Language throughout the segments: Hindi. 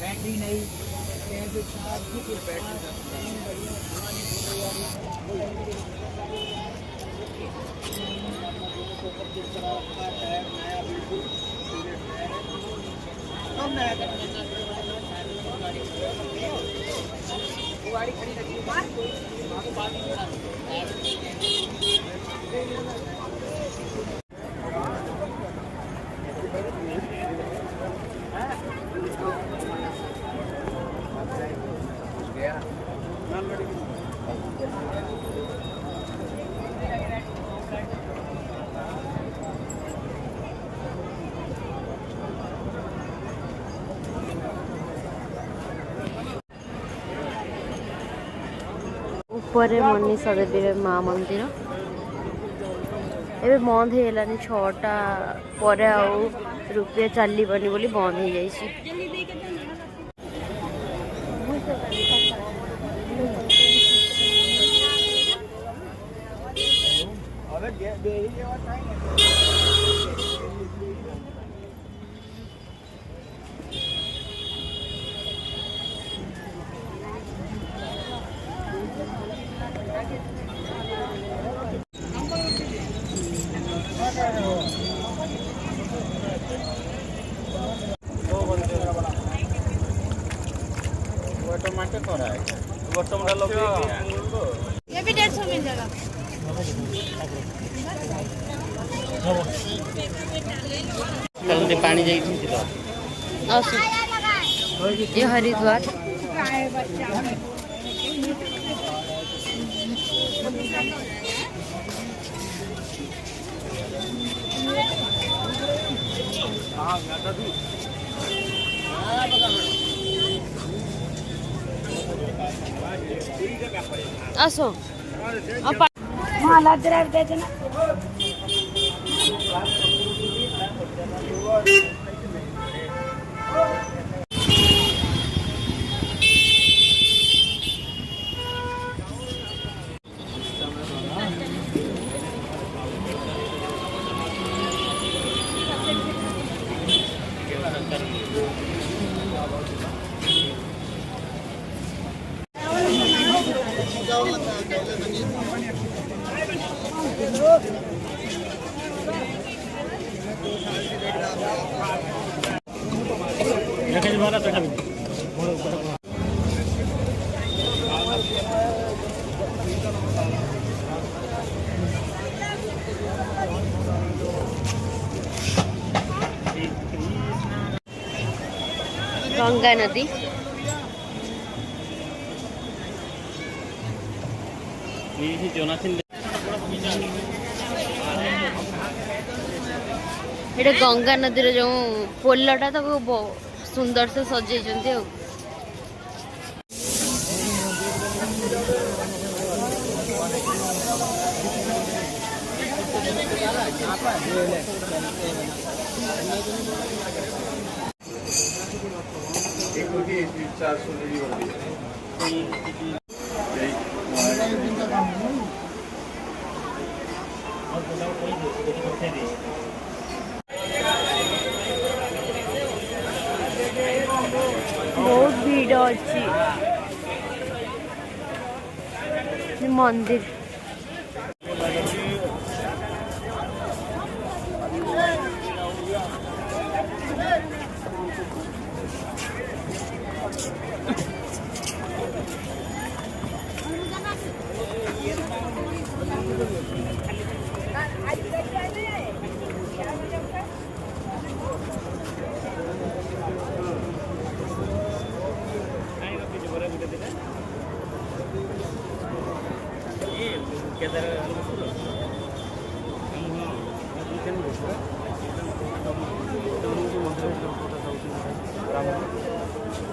बैटरी नहीं गाड़ी खड़ी रखी ऊपर मनीषा देवी माँ मंदिर एबे बंद हो गलानी 6टा पर रुपये चलनी बोली बंद हो जाए। ये भी 150 मिल जाएगा। पानी ये हरिद्वार आसो माला द्रव दे देना। गंगा नदी ये गंगा नदी जो पोलटा तो सुंदर से सजाई। बहुत भीड़ अच्छी मंदिर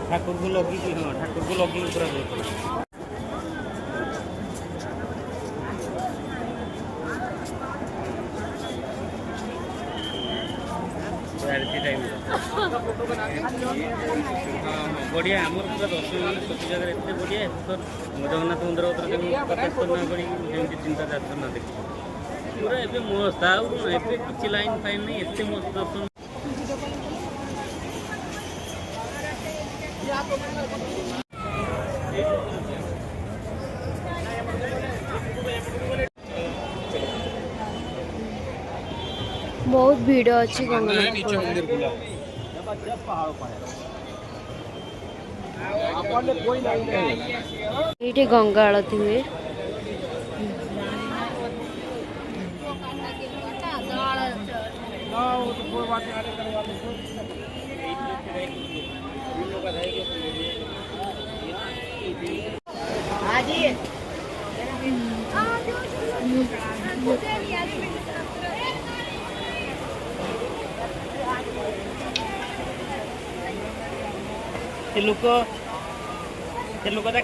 ठाकुर को लगी ठाकुर को लगी पूरा आरती टाइम बढ़िया आमर पूरा दर्शन मैंने सब जगह एत बढ़िया एथर जगन्नाथ मंदिर पचास ना पड़ी जमी 3-4 ना देखी पूरा एवं मस्त आए किसी लाइन फाइन नहीं एत मस्त दर्शन बहुत भीड़ अच्छी ये गंगा आरती हुए लोक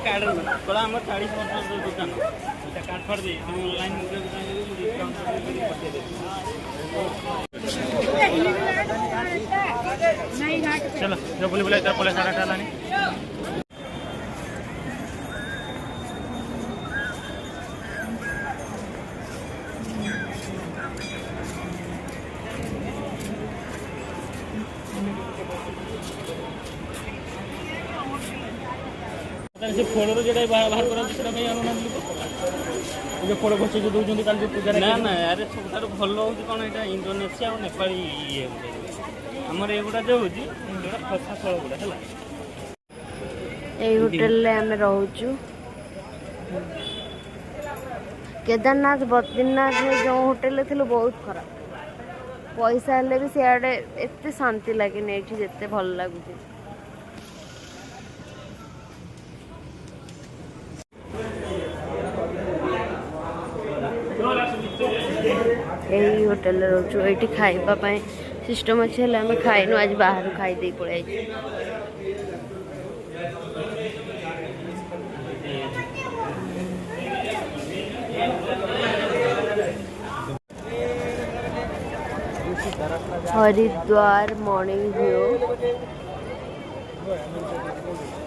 कार्ड कला आम 40 वर्ष दुकान कार्ड फाड़ दे ऑनलाइन चलो जो बोली बोला पड़े 8:30 लानी से फल जो बाहर कर फल घोष जो दूसरी कल पूजा ना ना अरे सब भल हो कौन यहाँ इंडोनेशिया और नेपाली ये आमर एगुड़ा जो हूँ खसा फल गुड़ा है होटेल आम रोचु केदारनाथ बद्रीनाथ में जो होटेल थी बहुत खराब पैसा हेल्ले भी सियाड़े एत शांति लगे जिते भल लगुच यही होटेल रोचु ये खाइबा सिस्टम अच्छे आम खाइनु आज बाहर खाई दे पड़े हरिद्वार मॉर्निंग व्यू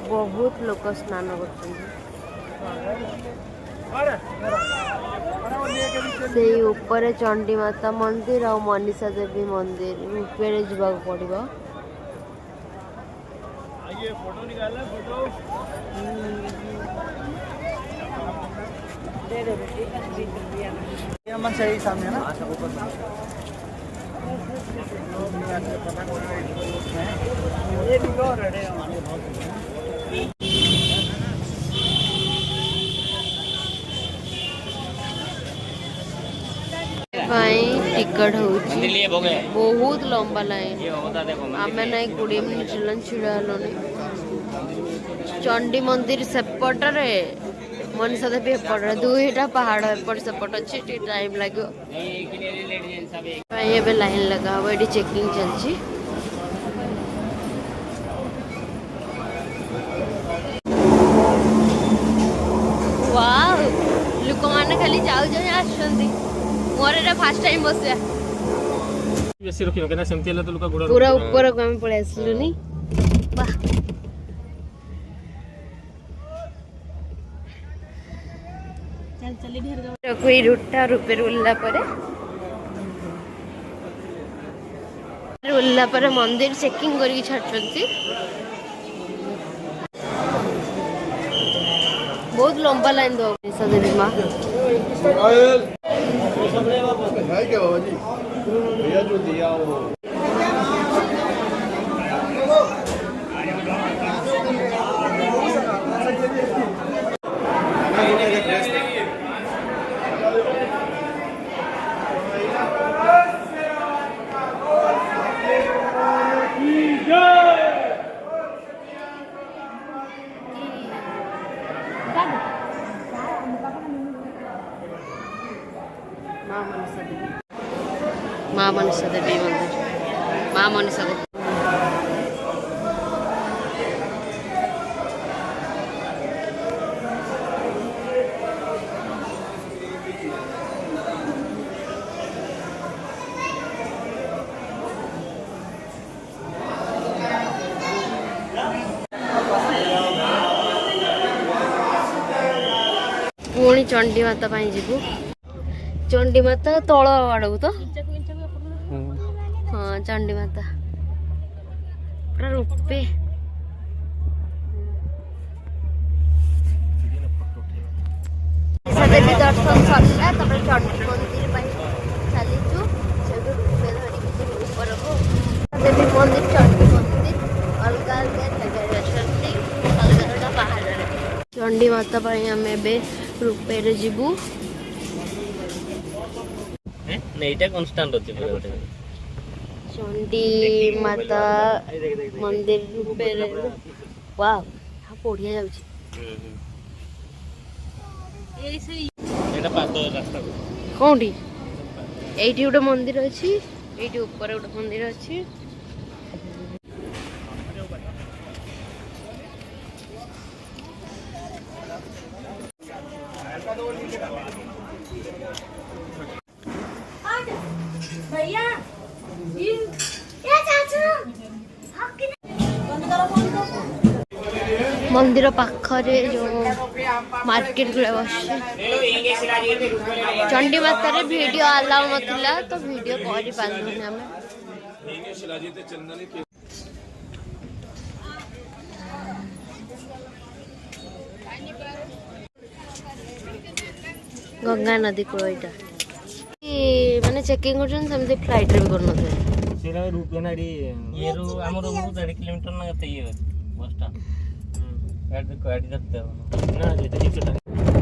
बहुत लोक स्नान से ऊपर चंडी माता मंदिर और मनीषा देवी मंदिर ऊपर जावा पड़ो सामने ना टिकट हो बहुत लंबा लाइन आम ना 20 मिनट छिड़ा चंडी मंदिर सेपटे मनीषा देवी एपटे दुईटा पहाड़ एपट सेपट अच्छे टाइम लगे लाइन लगा हुआ ये चेकिंग चलती लोक मैंने खाली जाऊ मोर फास्ट टाइम बसिया बेसी रखियो केना सेमती हला तो लोका गुडा पूरा ऊपर को हम पळे आसलु नी वाह चल चली ढेर गो कोई रुट्टा रुपे रुल्ला पर मंदिर चेकिंग करके छाड़छंती बहुत लंबा लाइन दो सदेवी मां है क्या बाबा जी भैया जो दिया वो मां मनीषा देवी मंदिर मां मनीषा देवी चंडी माता पाई जीवु चंडी माता तल आड़ू तो हाँ चंडी माता पूरा रूपे देवी दर्शन सरला चंडी मंदिर चलीचु से रूपे धरिकी ऊपर को देवी मंदिर चंडी मंदिर अलग अलग जगह अछंती अलग अलग पहाड़ चंडी माता आम रूपे जीवु ଏଇଟା କନଷ୍ଟାଣ୍ଟ ଅଛି ପୁରା ଗୋଟେ चंडी माता मंदिर रूपे वाह बढ़िया जाऊँ ଏଇଟା ପାଦ ରାସ୍ତା कौटी एठी गोटे मंदिर अच्छी एठी ऊपर गोटे मंदिर अच्छी भैया मंदिर पाखरे जो मार्केट गुड़ा बस चंडी माता रे वीडियो अलाउ नथिला तो वीडियो करि पालुनी हमें गंगा नदी कूल यहाँ माने चेकिंग कर फ्लाइट रे भी करना ସେଟା ରୁପେ ନା ଇଏରୁ ଆମର 1.5 କିଲୋମିଟର ନା କେତେ ଇଏ ଅଛି ବସ୍ ଟା ଗାଡ଼ି ଧରତେ ହେବ ନା